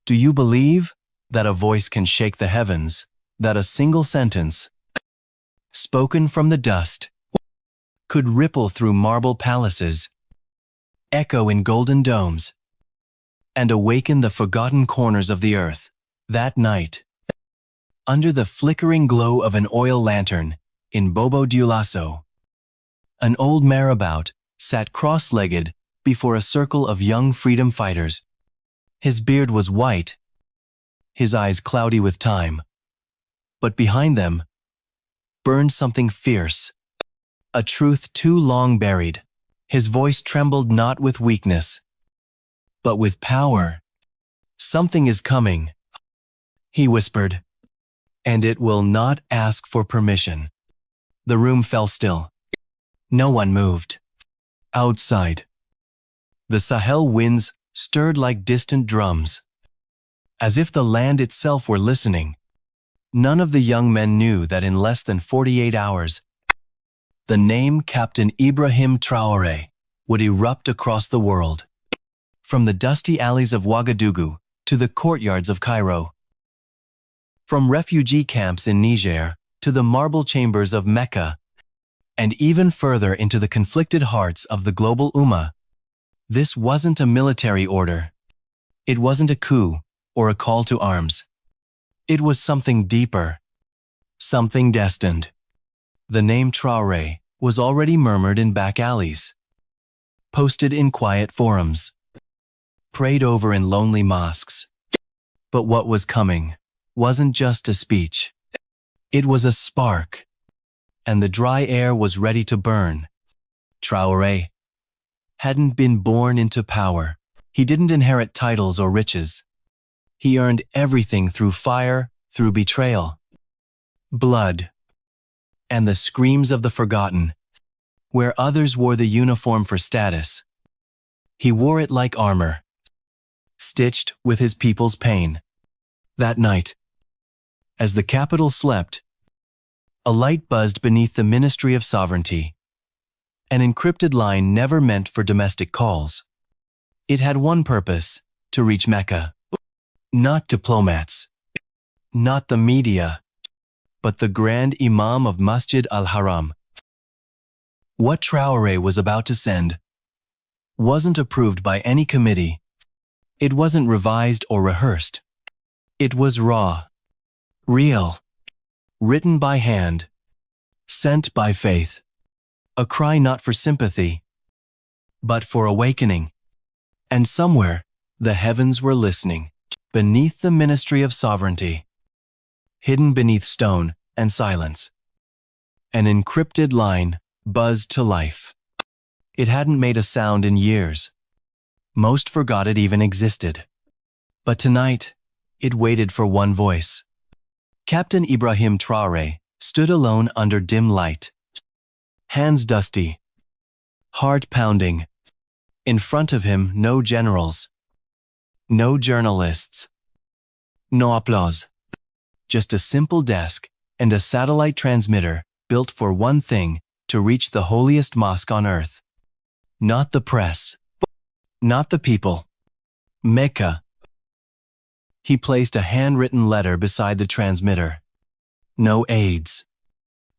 Do you believe that a voice can shake the heavens, that a single sentence, spoken from the dust, could ripple through marble palaces, echo in golden domes, and awaken the forgotten corners of the earth? That night, under the flickering glow of an oil lantern in Bobo Dioulasso, an old marabout sat cross-legged before a circle of young freedom fighters. His beard was white, his eyes cloudy with time, but behind them burned something fierce, a truth too long buried. His voice trembled not with weakness, but with power. "Something is coming," he whispered, "and it will not ask for permission." The room fell still. No one moved. Outside, the Sahel winds stirred like distant drums, as if the land itself were listening. None of the young men knew that in less than 48 hours, the name Captain Ibrahim Traoré would erupt across the world, from the dusty alleys of Ouagadougou to the courtyards of Cairo, from refugee camps in Niger to the marble chambers of Mecca, and even further into the conflicted hearts of the global Ummah. This wasn't a military order. It wasn't a coup or a call to arms. It was something deeper, something destined. The name Traoré was already murmured in back alleys, posted in quiet forums, prayed over in lonely mosques. But what was coming wasn't just a speech. It was a spark, and the dry air was ready to burn. Traoré hadn't been born into power. He didn't inherit titles or riches. He earned everything through fire, through betrayal, blood, and the screams of the forgotten. Where others wore the uniform for status, he wore it like armor, stitched with his people's pain. That night, as the capital slept, a light buzzed beneath the Ministry of Sovereignty. An encrypted line never meant for domestic calls. It had one purpose: to reach Mecca. Not diplomats, not the media, but the Grand Imam of Masjid al-Haram. What Traoré was about to send wasn't approved by any committee. It wasn't revised or rehearsed. It was raw, real, written by hand, sent by faith. A cry not for sympathy, but for awakening. And somewhere, the heavens were listening. Beneath the Ministry of Sovereignty, hidden beneath stone and silence, an encrypted line buzzed to life. It hadn't made a sound in years. Most forgot it even existed. But tonight, it waited for one voice. Captain Ibrahim Traoré stood alone under dim light, hands dusty, heart pounding. In front of him, no generals, no journalists, no applause. Just a simple desk and a satellite transmitter built for one thing: to reach the holiest mosque on earth. Not the press, not the people. Mecca. He placed a handwritten letter beside the transmitter. No aids,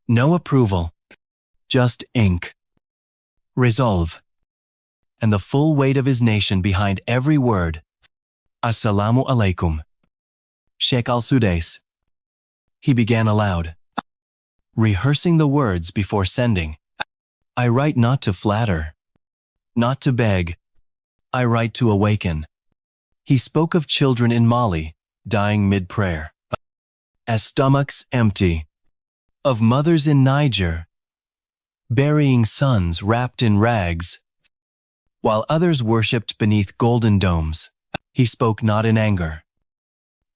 no approval, just ink, resolve, and the full weight of his nation behind every word. Assalamu alaikum, Sheikh al-Sudais. He began aloud, rehearsing the words before sending. I write not to flatter, not to beg. I write to awaken. He spoke of children in Mali, dying mid-prayer, as stomachs empty, of mothers in Niger, burying sons wrapped in rags, while others worshipped beneath golden domes. He spoke not in anger,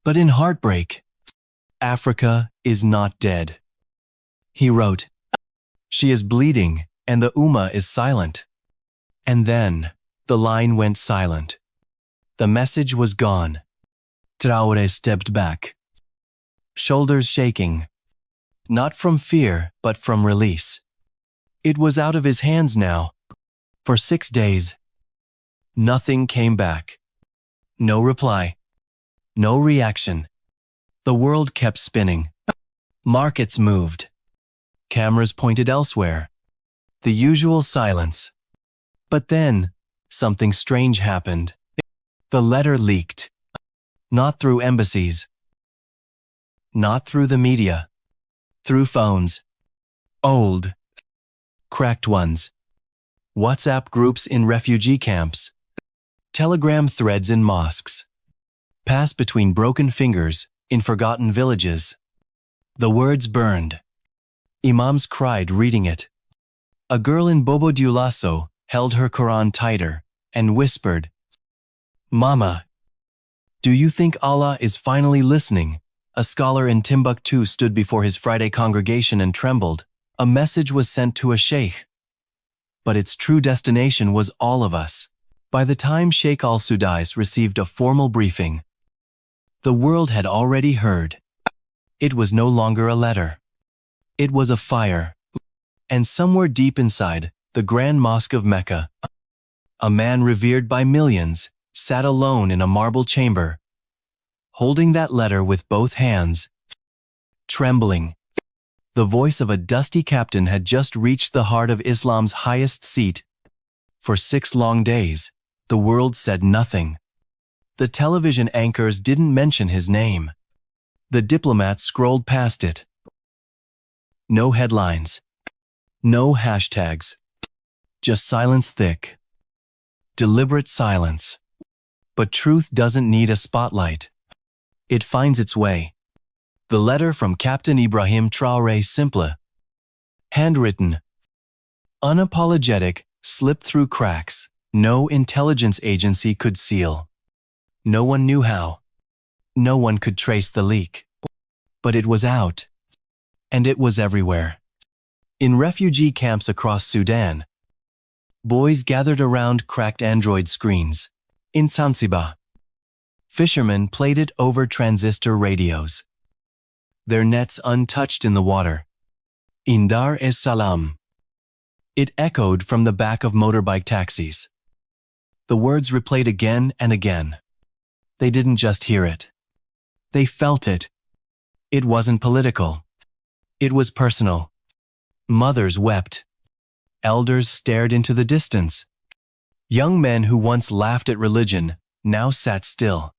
but in heartbreak. Africa is not dead. He wrote, she is bleeding and the Ummah is silent. And then the line went silent. The message was gone. Traoré stepped back, shoulders shaking, not from fear but from release. It was out of his hands now. For 6 days, nothing came back. No reply. No reaction. The world kept spinning. Markets moved. Cameras pointed elsewhere. The usual silence. But then, something strange happened. The letter leaked. Not through embassies. Not through the media. Through phones. Old. Cracked ones. WhatsApp groups in refugee camps. Telegram threads in mosques. Passed between broken fingers in forgotten villages. The words burned. Imams cried reading it. A girl in Bobo Dioulasso held her Quran tighter and whispered, "Mama, do you think Allah is finally listening?" A scholar in Timbuktu stood before his Friday congregation and trembled. A message was sent to a sheikh. But its true destination was all of us. By the time Sheikh al-Sudais received a formal briefing, the world had already heard. It was no longer a letter. It was a fire. And somewhere deep inside the Grand Mosque of Mecca, a man revered by millions sat alone in a marble chamber, holding that letter with both hands, trembling. The voice of a dusty captain had just reached the heart of Islam's highest seat. For 6 long days, the world said nothing. The television anchors didn't mention his name. The diplomats scrolled past it. No headlines. No hashtags. Just silence thick. Deliberate silence. But truth doesn't need a spotlight. It finds its way. The letter from Captain Ibrahim Traoré, simple, handwritten, unapologetic, slipped through cracks no intelligence agency could seal. No one knew how. No one could trace the leak. But it was out. And it was everywhere. In refugee camps across Sudan, boys gathered around cracked Android screens. In Zanzibar, fishermen played it over transistor radios, their nets untouched in the water. In Dar es Salaam, it echoed from the back of motorbike taxis. The words replayed again and again. They didn't just hear it. They felt it. It wasn't political. It was personal. Mothers wept. Elders stared into the distance. Young men who once laughed at religion now sat still.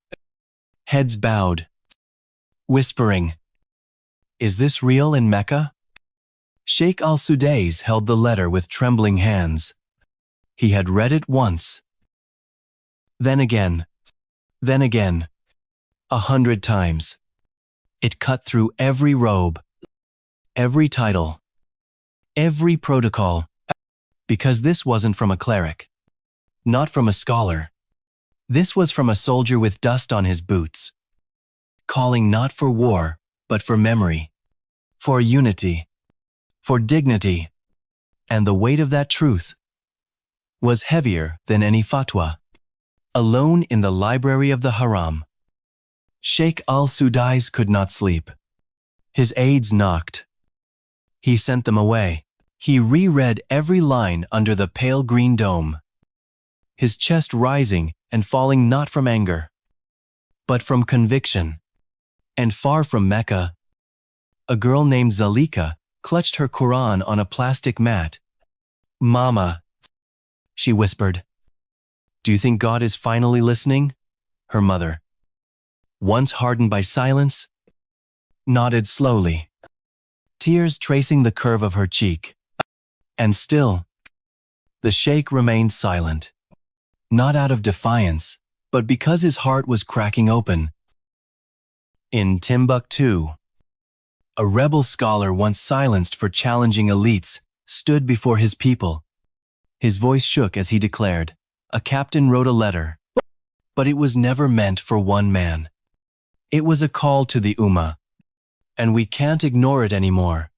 Heads bowed. Whispering, "Is this real in Mecca?" Sheikh al-Sudais held the letter with trembling hands. He had read it once. Then again. Then again. 100 times. It cut through every robe, every title, every protocol. Because this wasn't from a cleric. Not from a scholar. This was from a soldier with dust on his boots. Calling not for war, but for memory. For unity. For dignity. And the weight of that truth was heavier than any fatwa. Alone in the library of the Haram, Sheikh al-Sudais could not sleep. His aides knocked. He sent them away. He reread every line under the pale green dome, his chest rising and falling not from anger, but from conviction. And far from Mecca, a girl named Zalika clutched her Quran on a plastic mat. "Mama," she whispered, "do you think God is finally listening?" Her mother, once hardened by silence, nodded slowly, tears tracing the curve of her cheek. And still, the sheikh remained silent, not out of defiance, but because his heart was cracking open. In Timbuktu, a rebel scholar once silenced for challenging elites stood before his people. His voice shook as he declared, "A captain wrote a letter, but it was never meant for one man. It was a call to the Ummah, and we can't ignore it anymore."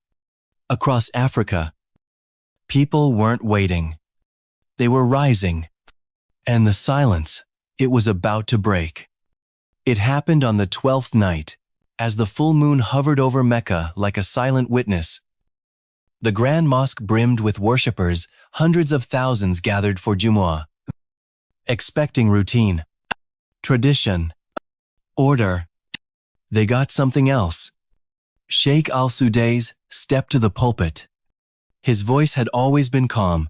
Across Africa, people weren't waiting. They were rising. And the silence, it was about to break. It happened on the 12th night, as the full moon hovered over Mecca like a silent witness. The Grand Mosque brimmed with worshippers, hundreds of thousands gathered for Jumu'ah, expecting routine, tradition, Order. They got something else. Sheikh al-Sudais stepped to the pulpit. His voice had always been calm,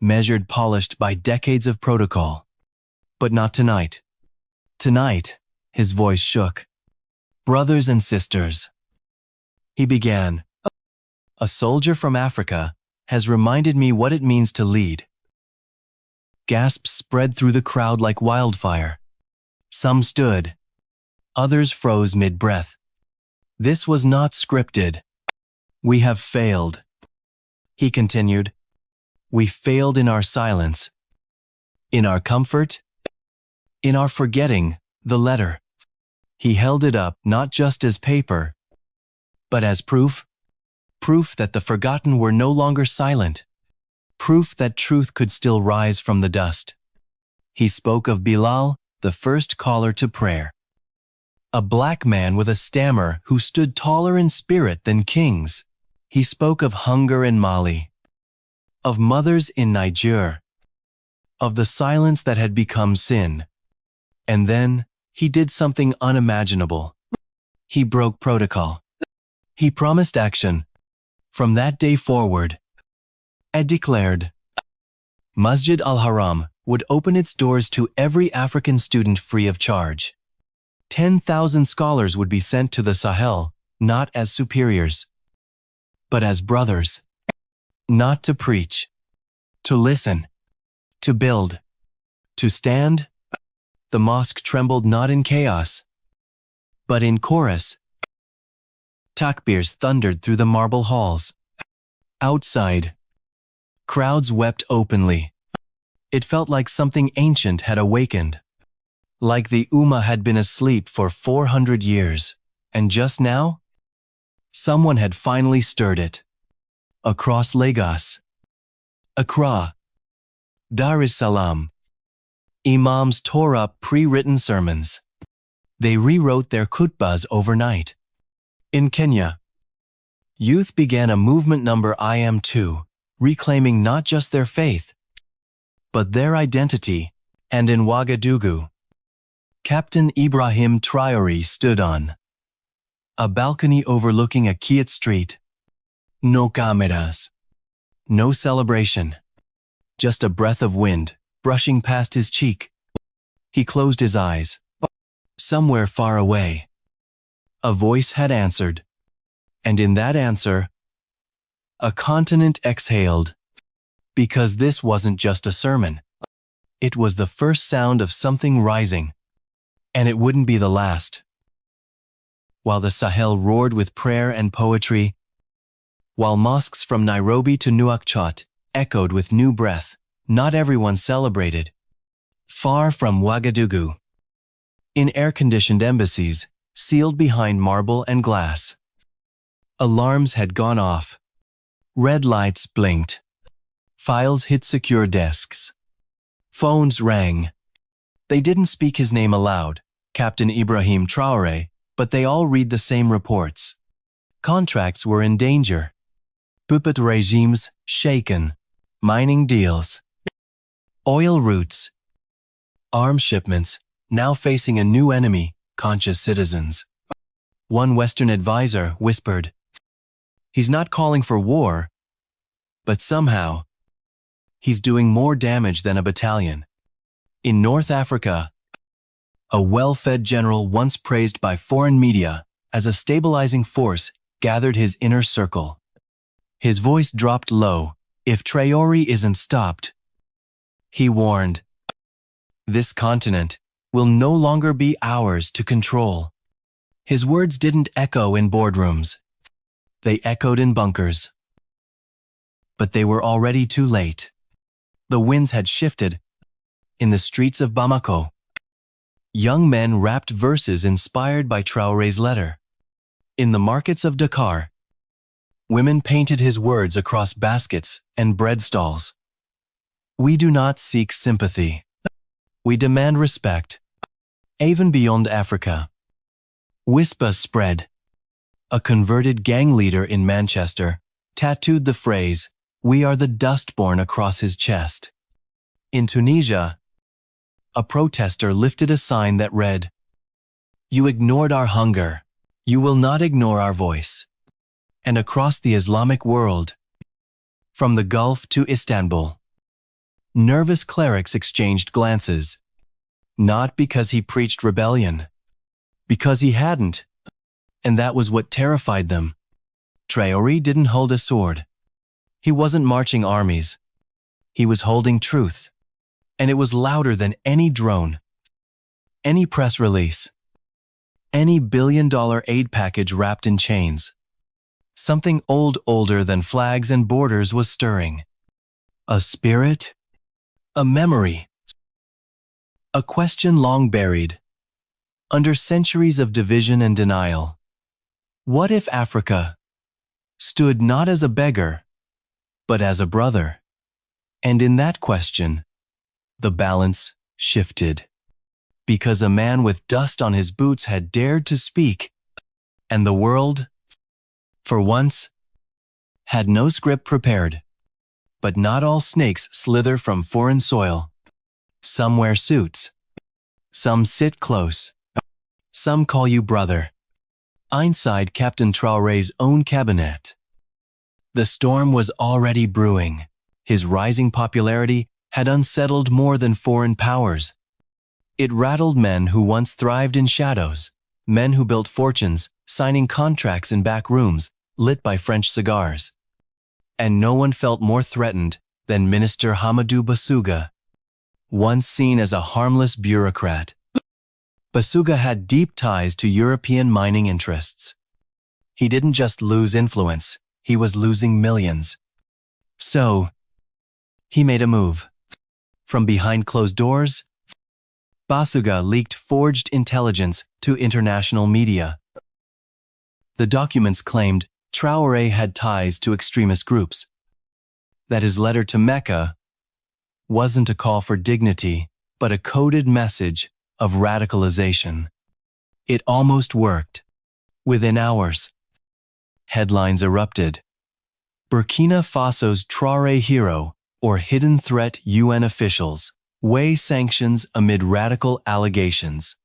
measured, polished by decades of protocol. But not tonight. Tonight, his voice shook. Brothers and sisters, he began, a soldier from Africa has reminded me what it means to lead. Gasps spread through the crowd like wildfire. Some stood. Others froze mid-breath. This was not scripted. We have failed. He continued. We failed in our silence, in our comfort, in our forgetting the letter. He held it up not just as paper, but as proof. Proof that the forgotten were no longer silent. Proof that truth could still rise from the dust. He spoke of Bilal, the first caller to prayer. A black man with a stammer who stood taller in spirit than kings. He spoke of hunger in Mali, of mothers in Niger, of the silence that had become sin. And then he did something unimaginable. He broke protocol. He promised action. From that day forward, Ed declared, Masjid al-Haram would open its doors to every African student free of charge. 10,000 scholars would be sent to the Sahel, not as superiors, but as brothers, not to preach, to listen, to build, to stand. The mosque trembled not in chaos, but in chorus. Takbirs thundered through the marble halls. Outside, crowds wept openly. It felt like something ancient had awakened, like the Ummah had been asleep for 400 years, and just now, someone had finally stirred it. Across Lagos, Accra, Dar es Salaam, Imams tore up pre-written sermons. They rewrote their khutbahs overnight. In Kenya, youth began a movement number I Am Too, reclaiming not just their faith, but their identity. And in Ouagadougou, Captain Ibrahim Traoré stood on a balcony overlooking a quiet street. No cameras, no celebration, just a breath of wind brushing past his cheek. He closed his eyes. Somewhere far away, a voice had answered, and in that answer, a continent exhaled, because this wasn't just a sermon. It was the first sound of something rising, and it wouldn't be the last. While the Sahel roared with prayer and poetry, while mosques from Nairobi to Nouakchott echoed with new breath, not everyone celebrated. Far from Ouagadougou, in air-conditioned embassies, sealed behind marble and glass, alarms had gone off. Red lights blinked. Files hit secure desks. Phones rang. They didn't speak his name aloud, Captain Ibrahim Traoré, but they all read the same reports. Contracts were in danger. Puppet regimes shaken. Mining deals. Oil routes. Arms shipments, now facing a new enemy, conscious citizens. One Western advisor whispered, he's not calling for war, but somehow, he's doing more damage than a battalion. In North Africa, a well-fed general once praised by foreign media as a stabilizing force gathered his inner circle. His voice dropped low. If Traoré isn't stopped, he warned, this continent will no longer be ours to control. His words didn't echo in boardrooms. They echoed in bunkers. But they were already too late. The winds had shifted. In the streets of Bamako, young men rapped verses inspired by Traoré's letter. In the markets of Dakar, women painted his words across baskets and bread stalls. We do not seek sympathy. We demand respect. Even beyond Africa, whispers spread. A converted gang leader in Manchester tattooed the phrase, "We are the dustborn," across his chest. In Tunisia, a protester lifted a sign that read, You ignored our hunger. You will not ignore our voice. And across the Islamic world, from the Gulf to Istanbul, nervous clerics exchanged glances, not because he preached rebellion, because he hadn't, and that was what terrified them. Traoré didn't hold a sword. He wasn't marching armies. He was holding truth, and it was louder than any drone, any press release, any billion-dollar aid package wrapped in chains. Something older than flags and borders was stirring. A spirit, a memory, a question long buried, under centuries of division and denial. What if Africa stood not as a beggar, but as a brother? And in that question, the balance shifted. Because a man with dust on his boots had dared to speak, and the world, for once, had no script prepared. But not all snakes slither from foreign soil. Some wear suits. Some sit close. Some call you brother. Inside Captain Traoré's own cabinet, the storm was already brewing. His rising popularity had unsettled more than foreign powers. It rattled men who once thrived in shadows, men who built fortunes, signing contracts in back rooms, lit by French cigars. And no one felt more threatened than Minister Hamadou Basuga, once seen as a harmless bureaucrat. Basuga had deep ties to European mining interests. He didn't just lose influence, he was losing millions. So, he made a move. From behind closed doors, Basuga leaked forged intelligence to international media. The documents claimed Traoré had ties to extremist groups, that his letter to Mecca wasn't a call for dignity, but a coded message of radicalization. It almost worked. Within hours, headlines erupted. Burkina Faso's Traoré hero, or hidden threat UN officials, weigh sanctions amid radical allegations.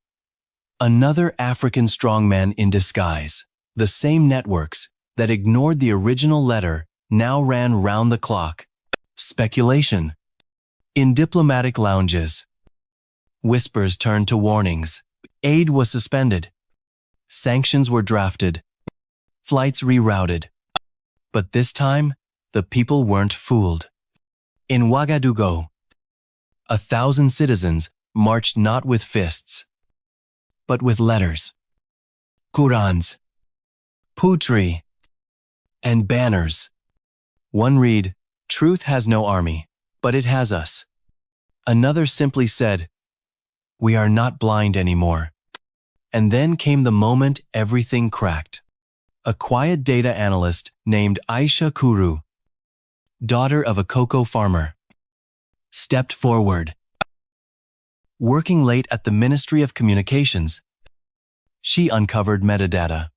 Another African strongman in disguise. The same networks that ignored the original letter now ran round the clock. Speculation. In diplomatic lounges, whispers turned to warnings. Aid was suspended. Sanctions were drafted. Flights rerouted. But this time, the people weren't fooled. In Ouagadougou, 1,000 citizens marched not with fists, but with letters, Qurans, poetry, and banners. One read, "Truth has no army, but it has us." Another simply said, "We are not blind anymore." And then came the moment everything cracked. A quiet data analyst named Aisha Kuru, daughter of a cocoa farmer, stepped forward. Working late at the Ministry of Communications, she uncovered metadata,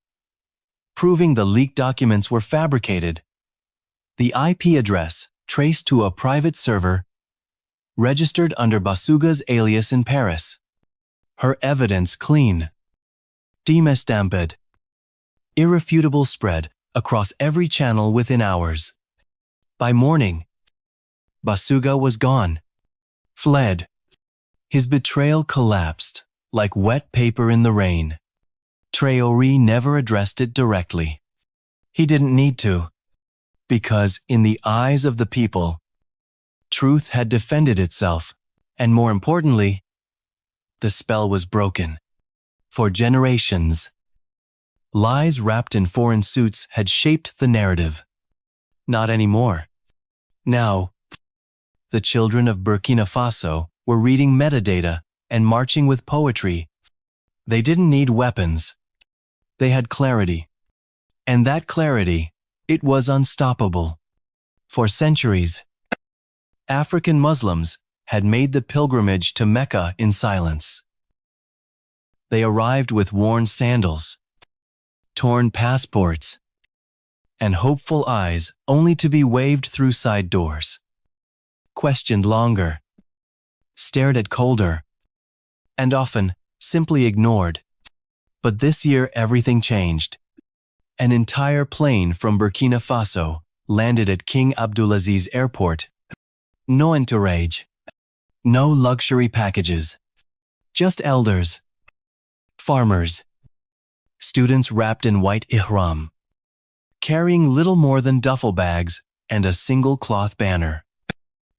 proving the leaked documents were fabricated. The IP address traced to a private server registered under Basuga's alias in Paris. Her evidence clean, demestamped, irrefutable, spread across every channel within hours. By morning, Basuga was gone, fled. His betrayal collapsed like wet paper in the rain. Traoré never addressed it directly. He didn't need to, because in the eyes of the people, truth had defended itself, and more importantly, the spell was broken. For generations, lies wrapped in foreign suits had shaped the narrative. Not anymore. Now, the children of Burkina Faso were reading metadata and marching with poetry. They didn't need weapons. They had clarity. And that clarity, it was unstoppable. For centuries, African Muslims had made the pilgrimage to Mecca in silence. They arrived with worn sandals, torn passports, and hopeful eyes only to be waved through side doors. Questioned longer, stared at colder, and often simply ignored. But this year everything changed. An entire plane from Burkina Faso landed at King Abdulaziz Airport. No entourage. No luxury packages. Just elders. Farmers. Students wrapped in white ihram. Carrying little more than duffel bags and a single cloth banner.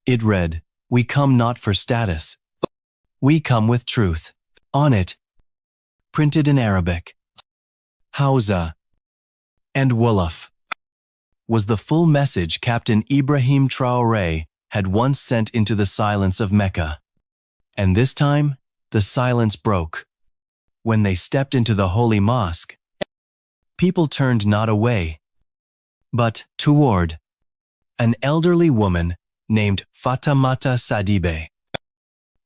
It read, "We come not for status. We come with truth." On it, printed in Arabic, Hausa, and Wolof, was the full message Captain Ibrahim Traoré had once sent into the silence of Mecca. And this time, the silence broke. When they stepped into the holy mosque, people turned not away, but toward an elderly woman named Fatamata Sadibe,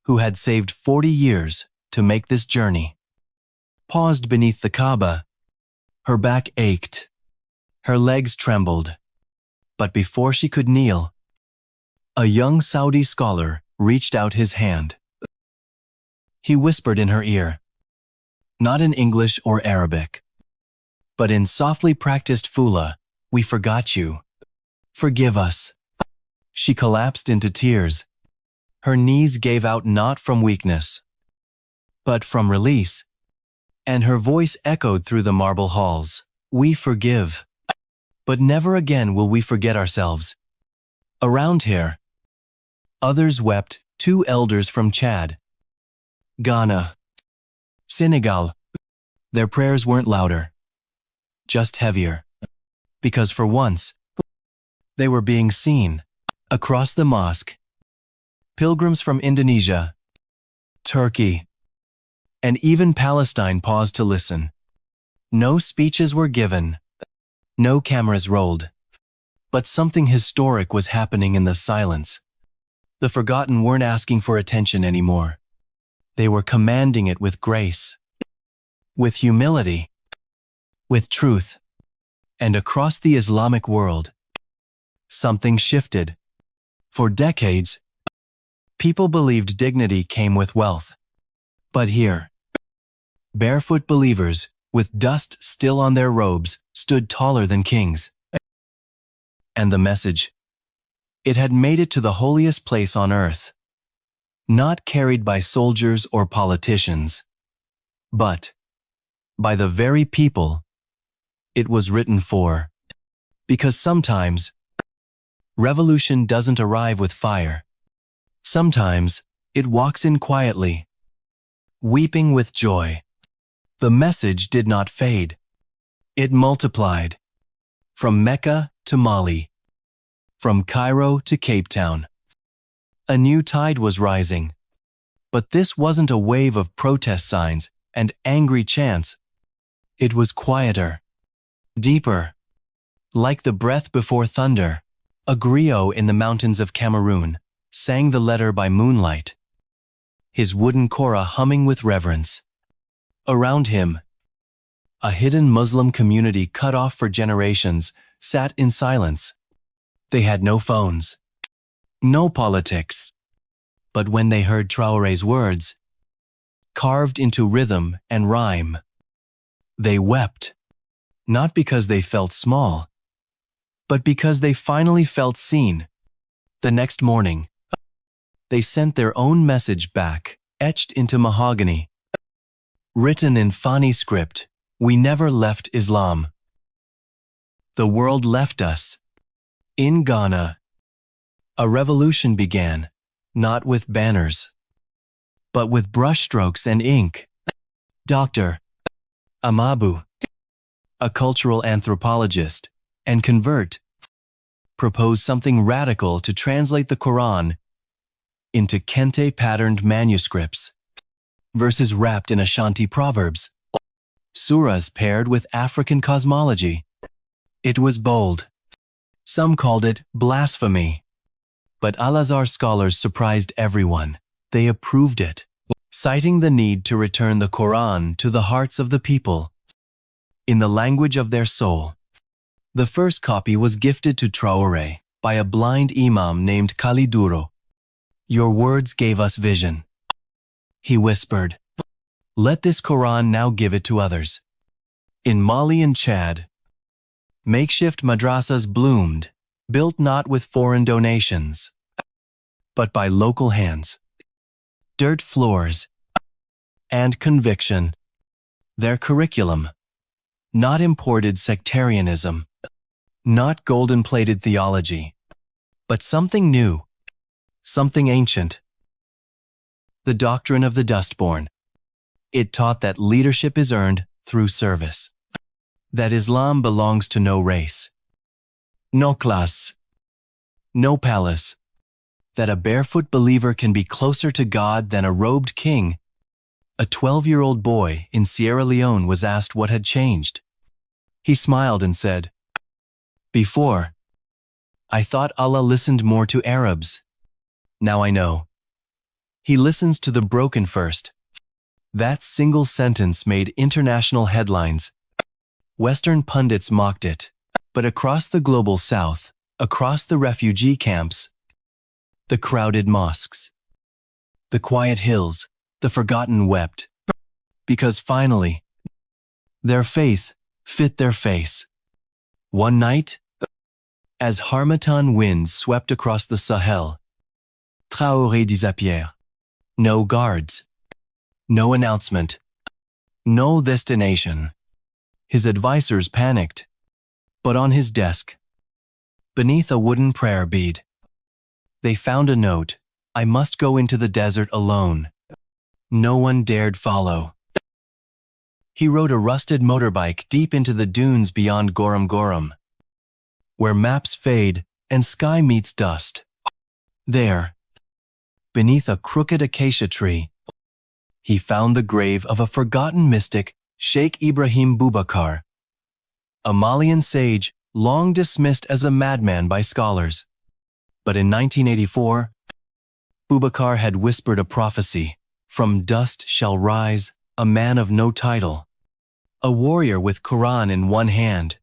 who had saved 40 years to make this journey. Paused beneath the Kaaba, her back ached, her legs trembled, but before she could kneel, a young Saudi scholar reached out his hand. He whispered in her ear, not in English or Arabic, but in softly practiced Fula, "We forgot you. Forgive us." She collapsed into tears. Her knees gave out not from weakness, but from release, and her voice echoed through the marble halls. "We forgive, but never again will we forget ourselves." Around here, others wept, 2 elders from Chad, Ghana, Senegal. Their prayers weren't louder, just heavier, because for once, they were being seen. Across the mosque, pilgrims from Indonesia, Turkey, and even Palestine paused to listen. No speeches were given, no cameras rolled, but something historic was happening in the silence. The forgotten weren't asking for attention anymore. They were commanding it with grace, with humility, with truth. And across the Islamic world, something shifted. For decades, people believed dignity came with wealth. But here, barefoot believers, with dust still on their robes, stood taller than kings. And the message, it had made it to the holiest place on earth, not carried by soldiers or politicians, but by the very people it was written for. Because sometimes, revolution doesn't arrive with fire. Sometimes, it walks in quietly, weeping with joy. The message did not fade. It multiplied. From Mecca to Mali, from Cairo to Cape Town. A new tide was rising. But this wasn't a wave of protest signs and angry chants. It was quieter, deeper, like the breath before thunder. A griot in the mountains of Cameroon sang the letter by moonlight, his wooden kora humming with reverence. Around him, a hidden Muslim community cut off for generations sat in silence. They had no phones, no politics. But when they heard Traoré's words, carved into rhythm and rhyme, they wept, not because they felt small, but because they finally felt seen. The next morning, they sent their own message back, etched into mahogany. Written in Fani script, "We never left Islam. The world left us." In Ghana, a revolution began, not with banners, but with brushstrokes and ink. Dr. Amabu, a cultural anthropologist and convert, proposed something radical to translate the Quran into kente-patterned manuscripts, verses wrapped in Ashanti proverbs, surahs paired with African cosmology. It was bold. Some called it blasphemy. But Al-Azhar scholars surprised everyone. They approved it, citing the need to return the Quran to the hearts of the people, in the language of their soul. The first copy was gifted to Traoré by a blind imam named Kaliduro. "Your words gave us vision," he whispered. Let this Quran now give it to others. In Mali and Chad, makeshift madrasas bloomed, built not with foreign donations, but by local hands. Dirt floors and conviction. Their curriculum. Not imported sectarianism. Not golden-plated theology. But something new. Something ancient. The doctrine of the dustborn. It taught that leadership is earned through service. That Islam belongs to no race. No class. No palace. That a barefoot believer can be closer to God than a robed king. A 12-year-old boy in Sierra Leone was asked what had changed. He smiled and said, "Before, I thought Allah listened more to Arabs. Now I know. He listens to the broken first." That single sentence made international headlines. Western pundits mocked it. But across the global south, across the refugee camps, the crowded mosques, the quiet hills, the forgotten wept, because finally, their faith fit their face. One night, as harmattan winds swept across the Sahel, Traoré disappeared. No guards, no announcement, no destination. His advisors panicked, but on his desk, beneath a wooden prayer bead, they found a note, "I must go into the desert alone." No one dared follow. He rode a rusted motorbike deep into the dunes beyond Goram Goram, where maps fade and sky meets dust. There, beneath a crooked acacia tree, he found the grave of a forgotten mystic, Sheikh Ibrahim Boubacar, a Malian sage long dismissed as a madman by scholars. But in 1984, Boubacar had whispered a prophecy. From dust shall rise a man of no title, a warrior with Quran in one hand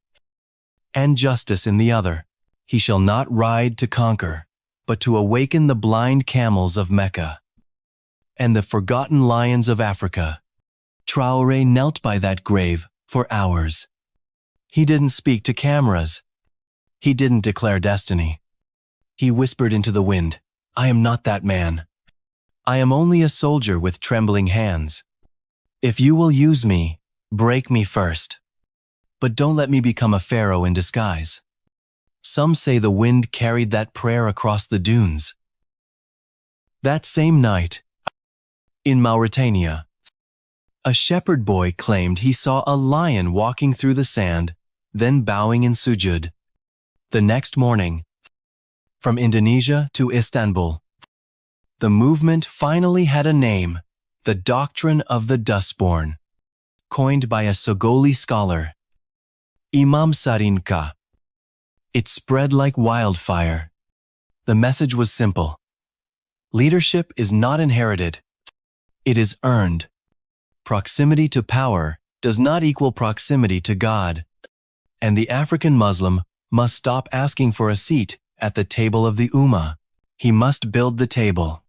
and justice in the other. He shall not ride to conquer, but to awaken the blind camels of Mecca and the forgotten lions of Africa. Traoré knelt by that grave for hours. He didn't speak to cameras. He didn't declare destiny. He whispered into the wind, "I am not that man. I am only a soldier with trembling hands. If you will use me, break me first. But don't let me become a pharaoh in disguise." Some say the wind carried that prayer across the dunes. That same night, in Mauritania, a shepherd boy claimed he saw a lion walking through the sand, then bowing in sujud. The next morning, from Indonesia to Istanbul, the movement finally had a name, the doctrine of the dustborn, coined by a Sogoli scholar, Imam Sarinka. It spread like wildfire. The message was simple. Leadership is not inherited. It is earned. Proximity to power does not equal proximity to God. And the African Muslim must stop asking for a seat at the table of the Ummah. He must build the table,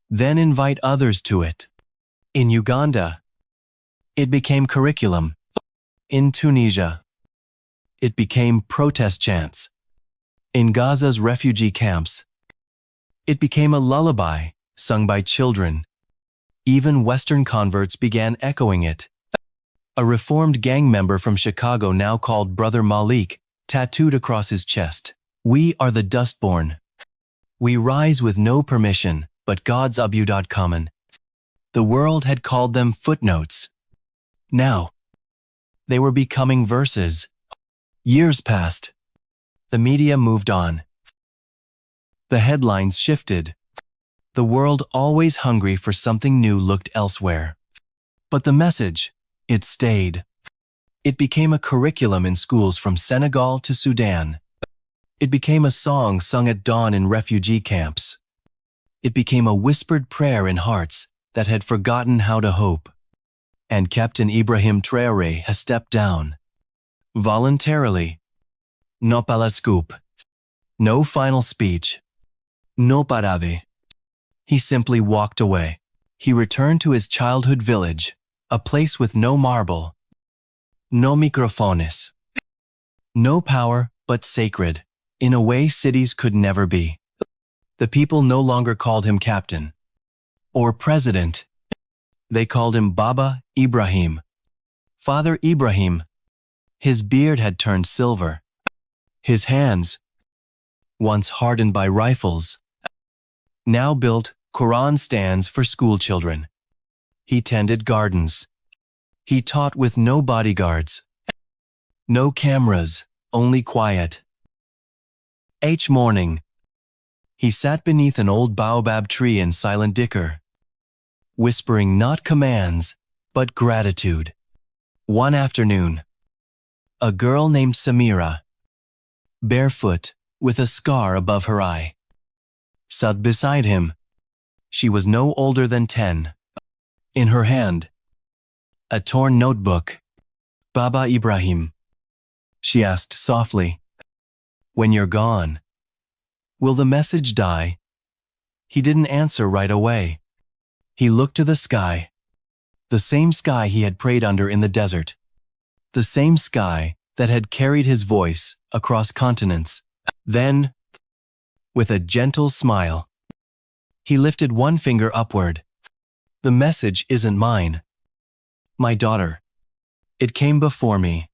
then invite others to it. In Uganda, it became curriculum. In Tunisia, it became protest chants. In Gaza's refugee camps, it became a lullaby sung by children. Even Western converts began echoing it. A reformed gang member from Chicago now called Brother Malik, tattooed across his chest, "We are the dustborn. We rise with no permission, but God's abudad common." The world had called them footnotes. Now, they were becoming verses. Years passed. The media moved on. The headlines shifted. The world, always hungry for something new, looked elsewhere. But the message, it stayed. It became a curriculum in schools from Senegal to Sudan. It became a song sung at dawn in refugee camps. It became a whispered prayer in hearts that had forgotten how to hope. And Captain Ibrahim Traoré has stepped down. Voluntarily. No palascoop. No final speech. No parade. He simply walked away. He returned to his childhood village, A place with no marble, no microphones, no power but sacred, in a way cities could never be. The people no longer called him captain or president. They called him Baba Ibrahim, Father Ibrahim. His beard had turned silver. His hands, once hardened by rifles, now built Quran stands for schoolchildren. He tended gardens. He taught with no bodyguards, no cameras, only quiet. Each morning, he sat beneath an old baobab tree in silent dhikr, whispering not commands, but gratitude. One afternoon, a girl named Samira, barefoot, with a scar above her eye, sat beside him. She was no older than 10. In her hand, a torn notebook. Baba Ibrahim, she asked softly, when you're gone, will the message die? He didn't answer right away. He looked to the sky, the same sky he had prayed under in the desert, the same sky that had carried his voice across continents. Then, with a gentle smile, he lifted one finger upward. The message isn't mine, my daughter. It came before me.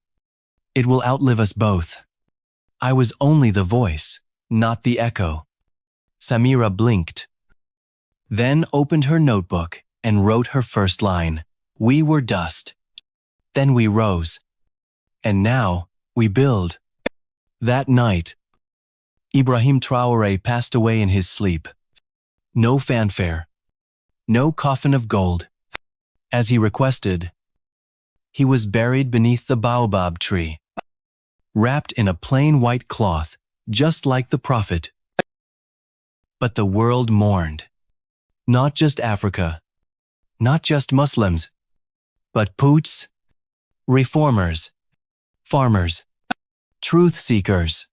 It will outlive us both. I was only the voice, not the echo. Samira blinked, then opened her notebook and wrote her first line. We were dust. Then we rose. And now, we build. That night, Ibrahim Traoré passed away in his sleep. No fanfare. No coffin of gold. As he requested, he was buried beneath the baobab tree, wrapped in a plain white cloth, just like the prophet. But the world mourned. Not just Africa, not just Muslims, but Poots, reformers, farmers, truth seekers.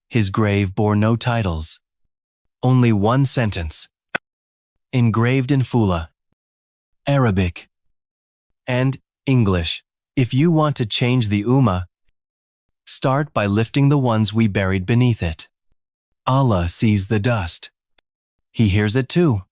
His grave bore no titles, only one sentence, engraved in Fula, Arabic, and English. If you want to change the Ummah, start by lifting the ones we buried beneath it. Allah sees the dust. He hears it too.